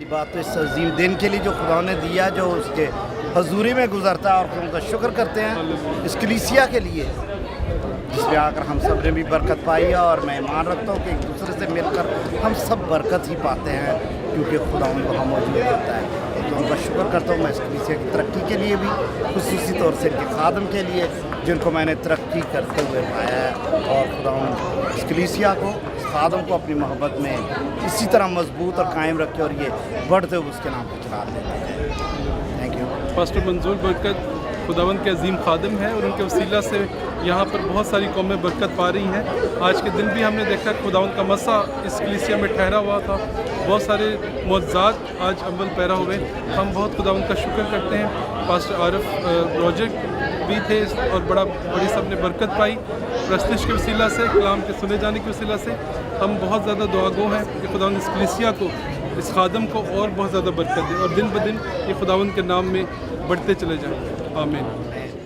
बात तो इस अजीम दिन के लिए जो खुदा ने दिया, जो उसके हजूरी में गुजरता है और उनका शुक्र करते हैं इस कलीसिया के लिए जिसमें आकर हम सब ने भी बरकत पाई है। और मैं ईमान रखता हूँ कि एक दूसरे से मिलकर हम सब बरकत ही पाते हैं क्योंकि खुदा वहाँ मौजूद होता है। तो उनका शुक्र करता हूँ मैं इस कलीसिया की तरक्की के लिए भी, खुसूसी तौर से इनके खादम के लिए जिनको मैंने तरक्की करते हुए पाया है। और खुदा इस कलीसिया को, इस खादम को अपनी मोहब्बत में इसी तरह मजबूत और कायम रखे और ये बढ़ते हुए उसके नाम पर चला देते हैं। Thank you. पास्टर मंजूर बरकत खुदावंद के अजीम खादिम हैं और उनके वसीला से यहाँ पर बहुत सारी कौमें बरकत पा रही हैं। आज के दिन भी हमने देखा खुदावंद का मसा इस कलीसिया में ठहरा हुआ था, बहुत सारे मुअज्जात आज अव्वल पैरा हुए। हम बहुत खुदावंद का शुक्र करते हैं। पास्टर आरिफ प्रोजेक्ट भी थे और बड़ी सब ने बरकत पाई प्रस्तुत के वसीला से, कलाम के सुने जाने के वसीला से। हम बहुत ज़्यादा दुआगो हैं कि खुदावंद इस कलीसिया को, इस खादम को और बहुत ज़्यादा बरकत दे और दिन ब दिन ये खुदावंद के नाम में बढ़ते चले जाएँ। आमीन।